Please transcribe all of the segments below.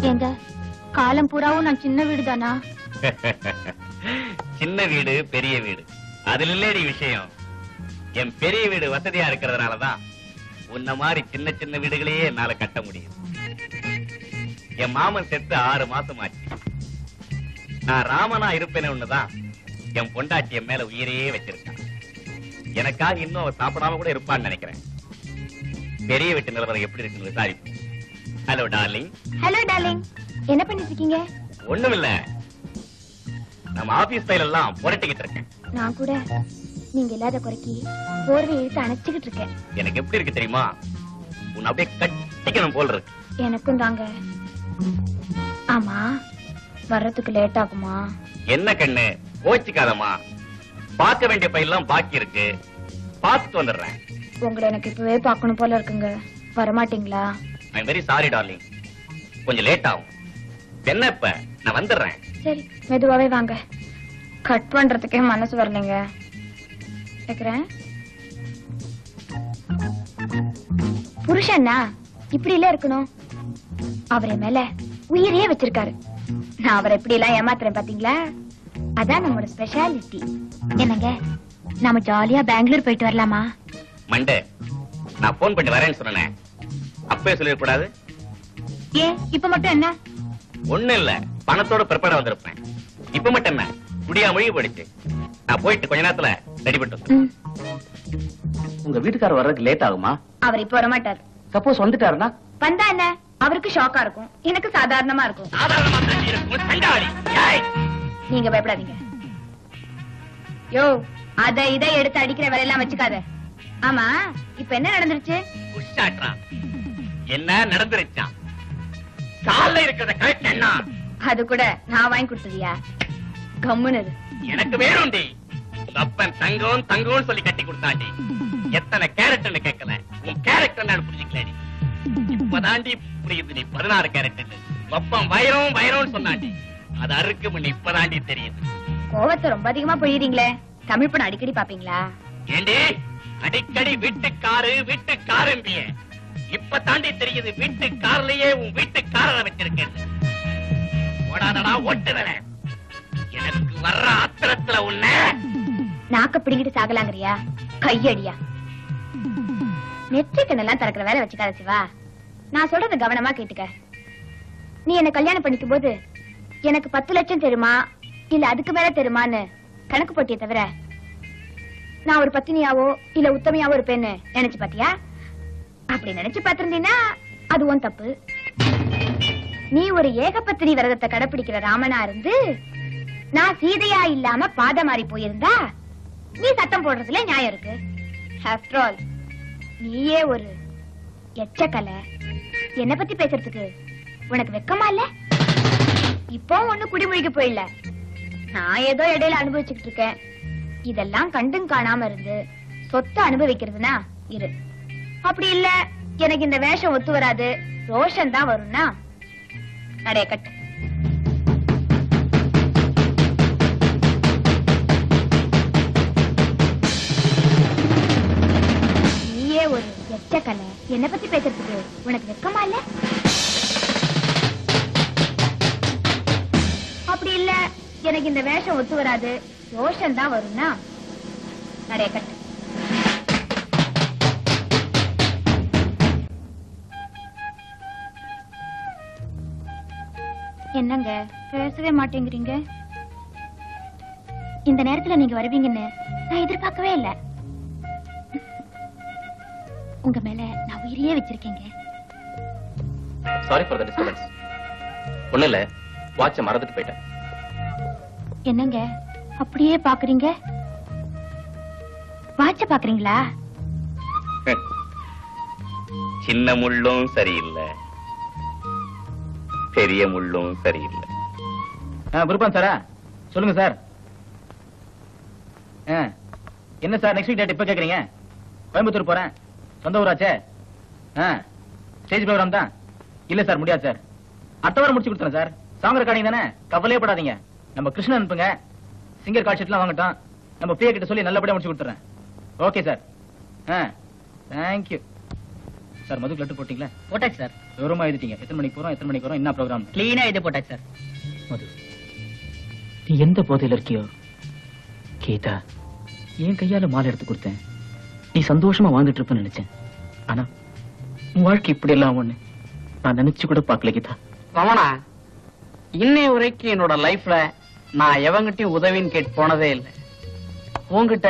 எங்க காலம் பூராவும் நான் சின்ன வீடு தானா? சின்ன வீடு பெரிய வீடு அதுல இல்லடி விஷயம். என் பெரிய வீடு வசதியா இருக்கிறதுனாலதான் உன்ன மாதிரி சின்ன சின்ன வீடுகளையே என்னால கட்ட முடியும். என் மாமன் செத்து 6 மாசம் ஆச்சு. நான் ராமனா இருப்பேன்னு ஒண்ணுதான் என் பொண்டாட்டி என் மேல உயிரையே வச்சிருக்கான். எனக்காக இன்னும் அவ சாப்பிடாம கூட இருப்பான்னு நினைக்கிறேன். பெரிய வீட்டு நிலவரம் எப்படி இருக்குன்னு விசாரிப்போம். Hello darling. ஹலோ டார்லிங், என்ன பண்ணிட்டு இருக்கீங்க? ஒண்ணுமில்ல, நம்ம ஆபீஸ் ஃபைல் எல்லாம் புரட்டிக்கிட்டு இருக்கேன். நான் கூட நீங்க இல்லாத குறைக்கு போர்வை இழுத்து அணைச்சுக்கிட்டு இருக்கேன். எனக்கு எப்படி இருக்கு தெரியுமா? உன்னை அப்படியே கட்டிக்கணும் போல் இருக்கு. எனக்கும் தாங்க. ஆமா, வர்றதுக்கு லேட் ஆகுமா? என்ன கண்ணு, கோச்சிக்காதம்மா. பார்க்க வேண்டிய ஃபைல் எல்லாம் பாக்கி இருக்கு, பார்த்துட்டு வந்துடுறேன். உங்களை எனக்கு இப்பவே பார்க்கணும் போல இருக்குங்க. வரமாட்டீங்களா? I am very sorry darling, கொஞ்சம் லேட் ஆகும். என்ன இப்ப நான் வந்துடுறேன். சரி, மெதுவாவே வாங்க. கட் பண்றதுக்கே மனசு வரலைங்க. கேக்குறேன். புருஷன்னா இப்படி இல்ல இருக்கணும். அவரை மேல உயிரே வச்சிருக்காரு. நான் அவரை எப்படி எல்லாம் ஏமாத்துறேன் பாத்தீங்களா? அதான் நம்மளோட ஸ்பெஷாலிட்டி. என்னங்க, நாம ஜாலியா பெங்களூர் போயிட்டு வரலாமா? மண்டே, நான் போன் பண்ணி வரேன்னு சொன்னேன், அப்பவே சொல்லிடக்கூடாது. ஏன் இப்ப மட்டும் என்ன? ஒண்ணு இல்ல, பணத்தோட பிற்பட வந்திருப்பேன். இப்ப மட்டும் என்ன, குடியா மொழி போயிடுச்சு. நான் போயிட்டு கொஞ்ச நேரத்துல ரெடி பண்ணிட்டு. உங்க வீட்டுக்காரர் வர்றதுக்கு லேட் ஆகுமா? அவர் இப்ப வரமாட்டாரு. சப்போஸ் வந்துட்டாருன்னா? வந்தா என்ன, அவருக்கு ஷாக்கா இருக்கும், எனக்கு சாதாரணமா இருக்கும். நீங்க பயப்படாதீங்க. யோ, அத இதை எடுத்து அடிக்கிற வேலையெல்லாம் வச்சுக்காத. ஆமா, இப்ப என்ன நடந்துருச்சு? என்ன நடந்துருச்சா? கால்ல இருக்கிறத கரெக்ட் என்ன? அது கூட நான் வாங்கி கொடுத்ததியா? கம்முனு எனக்கு வேணும்டி. அப்பன் தங்கம் தங்கம்னு சொல்லி கட்டி கொடுத்தாண்டி. எத்தனை கேரக்டர்னு கேட்கல, உன் கேரக்டர் நான் புரிஞ்சுக்கலடி. இப்பதாண்டி புரியுது நீ 16 கேரக்டர். அப்பன் வைரம் வைரம்னு சொன்னாண்டி. அது அறுக்கு முன்ன இப்பதாண்டி தெரியுது. கோவத்தை ரொம்ப அதிகமா போயிடுறீங்களே. தமிழ் படம் அடிக்கடி பாப்பீங்களா? ஏண்டி அடிக்கடி வீட்டுக்காரும்பிய. இப்ப தாண்டி தெரியுது வீட்டுக்காரலையே உன் வீட்டுக்காரரை வச்சிருக்கேன். ஓடாதடா ஓட்டுறல. எனக்கு வர்ற ஆத்திரத்துல உன்ன நாக்க பிடிக்கிட்டு சாகலாங்கறியா? கையடியா? நெற்றிக்கண்ணெல்லாம் திறக்கிற வேலை வச்சுக்காத சிவா. நான் சொல்றத கவனமா கேட்டுக்க. நீ என்ன கல்யாணம் பண்ணிக்கும் போது எனக்கு 10 லட்சம் தெரியுமா இல்ல அதுக்கு மேல தெரியுமான்னு கணக்கு போட்டிய தவிர நான் ஒரு பத்தினியாவோ இல்ல உத்தமையாவோ இருப்பேன்னு நினைச்சு பாத்தியா? அப்படி நினைச்சு பாத்திருந்தீன்னா அது உன் தப்பு. நீ ஒரு ஏகபத்தினி விரதத்தை கடைபிடிக்கிற ராமனா இருந்து நான் சீதையா இல்லாம பாத மாறி போயிருந்தா நீ சட்டம் போடுறதுல நியாயம் இருக்கு. ஆஃப்டர் ஆல் நீயே ஒரு எச்சக்கலை. என்ன பத்தி பேசுறதுக்கு உனக்கு வெக்கமா இல்ல? இப்போ ஒண்ணு குடிமொழிக்கு போயிடல. நான் ஏதோ இடையில அனுபவிச்சுக்கிட்டு இருக்கேன். இதெல்லாம் கண்டும் காணாம இருந்து சொத்தை அனுபவிக்கிறதுனா இரு. அப்படி இல்ல எனக்கு இந்த வேஷம் ஒத்து வராது, ரோஷன் தான் வரும்னா நடைய கட்டு. நீயே ஒரு எச்சக்கலை. என்ன பத்தி பேசுறதுக்கு உனக்கு வெக்கமா இல்ல? அப்படி இல்ல எனக்கு இந்த வேஷம் ஒத்து வராது, ரோஷன் தான் வரும்னா நடைய கட்டு. என்னங்க பேசவே மாட்டேங்கிறீங்க? இந்த நேரத்துல நீங்க வருவீங்கன்னு நான் எதிர்பார்க்கவே இல்ல. உங்க மேல நான் உயிரையே வச்சிருக்கேங்க. Sorry for the disturbance. ஒண்ணு இல்ல, வாட்ச மறந்துட்டு போயிட்டேன். என்னங்க அப்படியே பாக்குறீங்க? வாட்ச பாக்குறீங்களா? சின்ன முள்ளும் சரியில்லை, பெரிய முள்ளும் சரியில்லை. விருப்பம் சாரா? சொல்லுங்க சார். என்ன சார் நெக்ஸ்ட் வீக் டேட் இப்ப கேக்குறீங்க? கோயம்புத்தூர் போறேன், சொந்த ஊராச்சே. ஸ்டேஜ் ப்ரோகிராம் தான். இல்ல சார் முடியாது சார். அடுத்த வாரம் முடிச்சு கொடுத்துறேன் சார். சாங் ரெக்கார்டிங் தானே, கவலையே படாதீங்க. நம்ம கிருஷ்ணன் அனுப்புங்க, சிங்கர் கால் ஷீட்லாம் வாங்கட்டும். நம்ம பிரியா கிட்ட சொல்லி நல்லபடியா முடிச்சு கொடுத்துறேன். Okay sir. தேங்க்யூ. சார் மதுக்கு லெட்டர் போட்டீங்களா? போட்டாச்சு சார். விவரமா எழுதிட்டீங்க. எத்தனை மணிக்கு போறோம், எத்தனை மணிக்கு வரோம், என்ன ப்ரோக்ராம்? கிளீனா எழுதி போட்டாச்சு சார். மது, நீ எந்த போதையில இருக்கியோ கீதா, என் கையால மாலை எடுத்து கொடுத்தேன். நீ சந்தோஷமா வாழ்ந்துட்டு இருப்பேன்னு நினைச்சேன். ஆனா உன் வாழ்க்கை இப்படி எல்லாம் ஒண்ணு நான் நினைச்சு கூட பாக்கல கீதா. ரமணா, இன்னைய வரைக்கும் என்னோட லைஃப்ல நான் எவங்கிட்டையும் உதவின்னு கேட்டு போனதே இல்லை. உங்ககிட்ட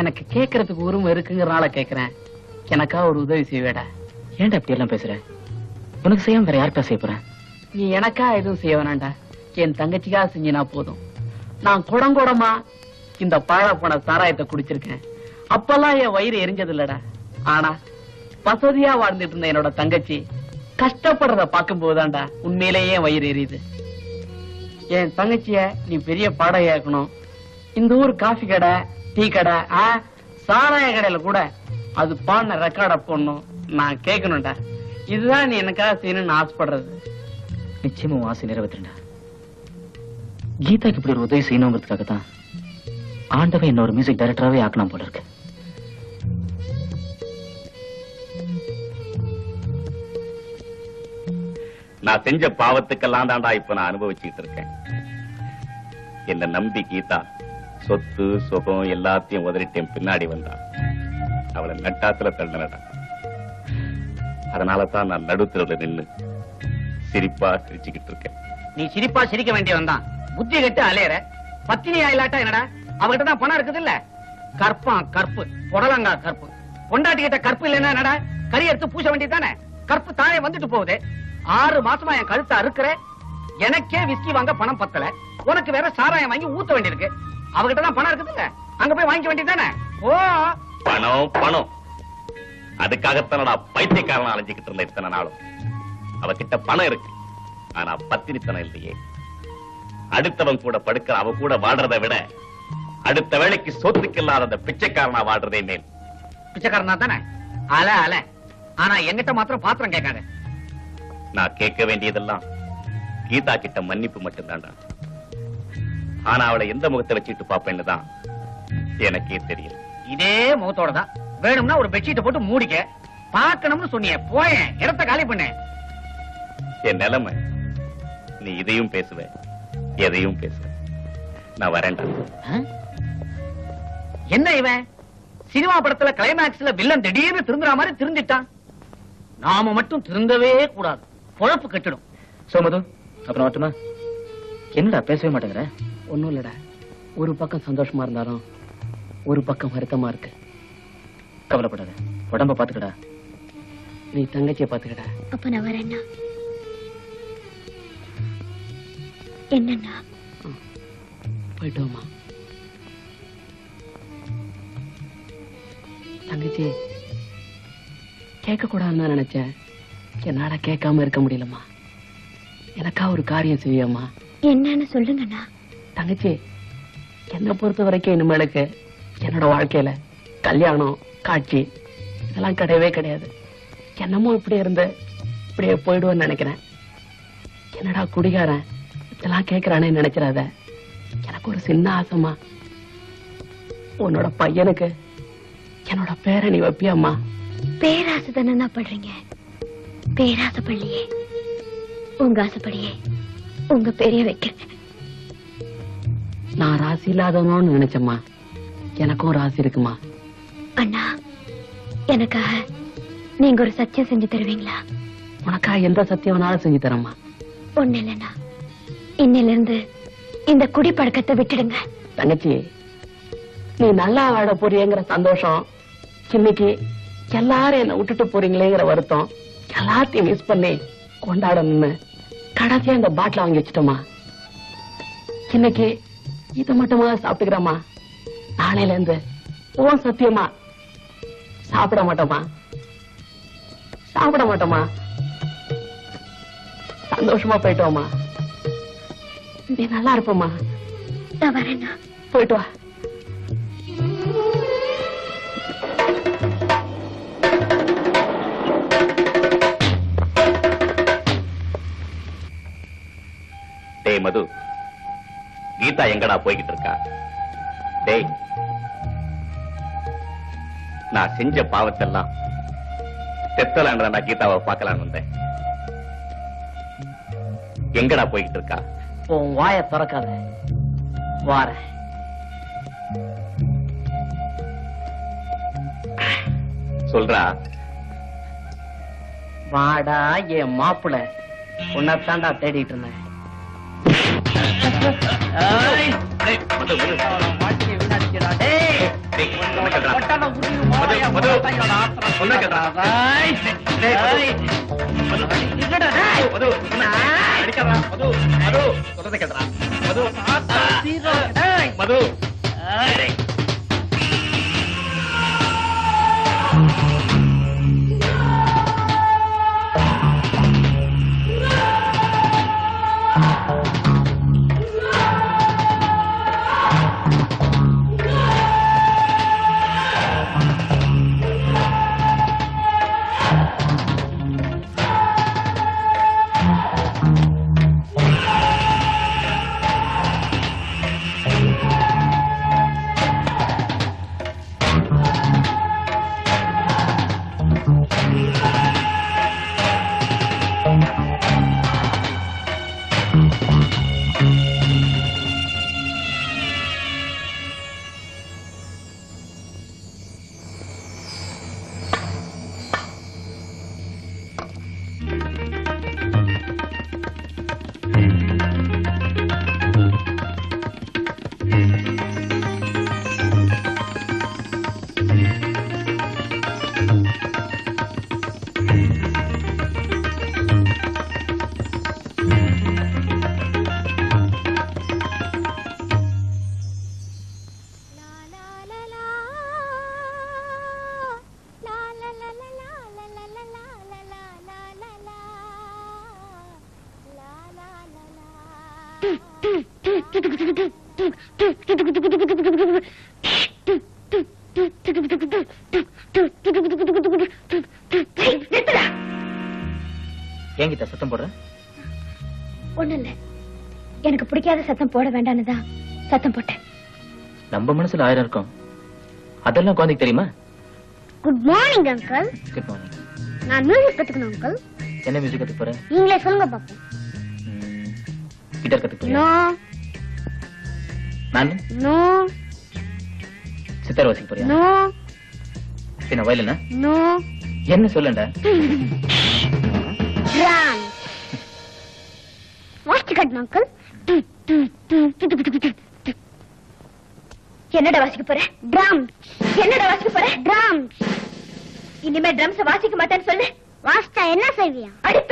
எனக்கு கேட்கறதுக்கு உரிமை இருக்குங்கிறனால கேட்கிறேன். எனக்கா ஒரு உதவி செய்வேடா. ஏன்டா இப்படி எல்லாம் பேசுற? உனக்கு செய்யாம வேற யாருக்கா செய்ய போறேன்? நீ எனக்கா எதுவும் செய்ய வேணாண்டா. என் தங்கச்சிக்கா செஞ்சினா போதும். நான் குடங்குடமா இந்த பாழப்போன சாராயத்தை குடிச்சிருக்கேன். அப்பெல்லாம் என் வயிறு எரிஞ்சது இல்லடா. ஆனா வசதியா வாழ்ந்துட்டு இருந்த என்னோட தங்கச்சி கஷ்டப்படுறத பார்க்கும் போதுதான்டா உண்மையிலேயே வயிறு எரியுது. என் தங்கச்சிய நீ பெரிய பாடகையாக்கணும். இந்த ஊர் காஃபி கடை, டீ கடை, சாராய கடையில கூட அது பாடின ரெக்கார்ட போடணும் நான் கேட்கணும்டா. இதுதான் நீ எனக்காக செய்யணும்னு ஆசைப்படுறது. நிச்சயமா உன் ஆசை நிறைவேற்றா. கீதாக்கு இப்படி ஒரு உதவி செய்யணுங்கிறதுக்காக தான் ஆண்டவன் என்ன ஒரு மியூசிக் டைரக்டராவே ஆக்கணும் போல இருக்கு. நான் செஞ்ச பாவத்துக்கெல்லாம் தாண்டா இப்ப நான் அனுபவிச்சுட்டு இருக்கேன். என்ன நம்பி கீதா சொத்து சுகம் எல்லாத்தையும் உதறிட்டேன் பின்னாடி வந்தா. அவளை நட்டாத்துல தள்ளனடா. அதனாலதான் நான் நடுத்தரவுல நின்னு சிரிப்பா சிரிச்சுக்கிட்டு இருக்கேன். நீ சிரிப்பா சிரிக்க வேண்டியவன் தான். புத்தி கட்டு அலையற. பத்தினி ஆயிலாட்டா என்னடா? அவகிட்ட தான் பணம் இருக்குது இல்ல. கற்பான் கற்பு, புடலங்கா கற்பு. பொண்டாட்டி கிட்ட கற்பு இல்லைன்னா என்னடா? கறி எடுத்து பூச வேண்டியதானே. கற்பு தானே வந்துட்டு போகுது. 6 மாசமா என் கழுத்தை அறுக்கிற. எனக்கே விஸ்கி வாங்க பணம் பத்தல. உனக்கு வேற சாராயம் வாங்கி ஊத்த வேண்டியிருக்கு. அவகிட்ட தான் பணம் இருக்குது இல்ல. அங்க போய் வாங்கிக்க வேண்டியதானே. ஓ பணம் பணம். அதுக்காகத்தான் நான் பைத்தியக்காரனா அலைஞ்சுக்கிட்டு இருந்த இத்தனை நாளும். அவகிட்ட பணம் இருக்கு, ஆனா பத்தினித்தனம் இல்லையே. அடுத்தவன் கூட படுக்கிற அவ கூட வாடுறதை விட அடுத்த வேளைக்கு சொத்துக்கு இல்லாத அந்த பிச்சைக்காரனா வாடுறதே மேல். பிச்சைக்காரனா தானே அல அல. ஆனா எங்கிட்ட மாத்திரம் பாத்திரம் கேட்காத. நான் கேட்க வேண்டியதெல்லாம் கீதா கிட்ட மன்னிப்பு மட்டும்தான்டா. ஆனா அவளை எந்த முகத்தை வச்சுட்டு பாப்பேன்னு தான் எனக்கே தெரியும். இதே முகத்தோட தான் வேணும்னா ஒரு பெட்ஷீட்டை போட்டு மூடிக்க. பாக்கணும்னு சொன்னிய போயேன், இடத்த காலி பண்ண. என் நிலைமை நீ இதையும் பேசுவ எதையும் பேசுவ. நான் வரேன்டா. என்ன இவன் சினிமா படத்துல கிளைமேக்ஸ்ல வில்லன் திடீர்னு திருந்துற மாதிரி திருந்திட்டான். நாம மட்டும் திருந்தவே கூடாது, பொழப்பு கட்டிடும். சோமது, அப்புறம் வரட்டுமா? என்னடா பேசவே மாட்டேங்கிற? ஒண்ணும் இல்லடா, ஒரு பக்கம் சந்தோஷமா இருந்தாலும் ஒரு பக்கம் வருத்தமா இருக்கு. கவலைப்படாத, உடம்ப பாத்துக்கடா. நீ தங்கச்சியை பாத்துக்கடா. அப்ப நான் வரேன்னா என்னன்னா போயிட்டு வாமா. தங்கச்சி கேட்க கூடாதுன்னு நினைச்சேன். என்னால கேட்காம இருக்க முடியலம்மா. எனக்கா ஒரு காரியம் செய்யம்மா. என்னன்னு சொல்லுங்கண்ணா. தங்கச்சி, என்னை பொறுத்த வரைக்கும் இனிமேலுக்கு என்னோட வாழ்க்கையில கல்யாணம் காட்சி இதெல்லாம் கிடையவே கிடையாது. என்னமோ இப்படி இருந்து இப்படியே போயிடுவேன்னு நினைக்கிறேன். என்னடா குடிகாரன் இதெல்லாம் கேட்கிறானே நினைச்சிடாத. எனக்கு ஒரு சின்ன ஆசைமா, உன்னோட பையனுக்கு என்னோட பேரை நீ வைப்பியம்மா. பேராசை தானே படுறீங்க? பேராசை பள்ளியே உங்க ஆசைப்படியே உங்க பேரைய வைக்கிறேன். நான் ராசி இல்லாதவனோன்னு நினைச்சம்மா. எனக்கும் ராசி இருக்குமா. அண்ணா, எனக்காக நீங்க ஒரு சத்தியம் செஞ்சு தருவீங்களா? உனக்கா எந்த சத்தியம் வேணாலும் செஞ்சு தரம்மா. ஒண்ணு இல்லைண்ணா, இன்னில இருந்து இந்த குடி பழக்கத்தை விட்டுடுங்க. தங்கச்சி, நீ நல்லா வாழ போறீங்கிற சந்தோஷம், இன்னைக்கு எல்லாரும் என்ன விட்டுட்டு போறீங்களேங்கிற வருத்தம் எல்லாத்தையும் மிஸ் பண்ணி கொண்டாடணும்னு கடைசியா இந்த பாட்டில வாங்கி வச்சுட்டோமா. இன்னைக்கு இதை மட்டுமா சாப்பிட்டுக்கிறோமா. நாளையில இருந்து ஓ சத்தியமா சாப்பிட மாட்டோமா. சாப்பிட மாட்டோமா. சந்தோஷமா போயிட்டோமா. நீ நல்லா இருப்போமா. நான் வரேண்ணா. போயிட்டு வா. டேய் மது, கீதா எங்கடா போய்கிட்டு இருக்கா? டேய், நான் செஞ்ச பாவத்தெல்லாம் செத்தலான்றா நான் கீதாவை பார்க்கலான்னு வந்தேன். எங்கடா போய்கிட்டு இருக்கா? உன் வாயை திறக்காத, வார. சொல்றா. வாடா என் மாப்பிள, உன்னைத்தாண்டா தேடிட்டு இருந்தேன். ஏன் கீதா சத்தம் போடுற? ஒண்ணு இல்ல, எனக்கு பிடிக்காத சத்தம் போட வேண்டாம்னுதான் சத்தம் போட்டேன். நம்ம மனசுல 1000 இருக்கும், அதெல்லாம் குழந்தைக்கு தெரியுமா? Good morning uncle. Good morning. நான் மியூசிக் கத்துக்கணும் அங்கிள். என்ன மியூசிக் கத்துக்க போற? நீங்களே சொல்லுங்க பாப்போம். கிட்டார் கத்துக்க போறியா? நோ நான் நோ சித்தார் வாசிக்க போறியா? நோ பின்ன வயலினா? நோ. என்ன சொல்லண்டா? ட்ரம். வாசிச்சு காட்டுங்க அங்கிள். என்னடா வாசிக்க போற? ட்ரம். என்னடா வாசிக்க போற? ட்ரம். இனிமே ட்ரம்ஸ் வாசிக்க மாட்டேன்னு சொல்லு. வாசிச்சா என்ன செய்வியா? அடி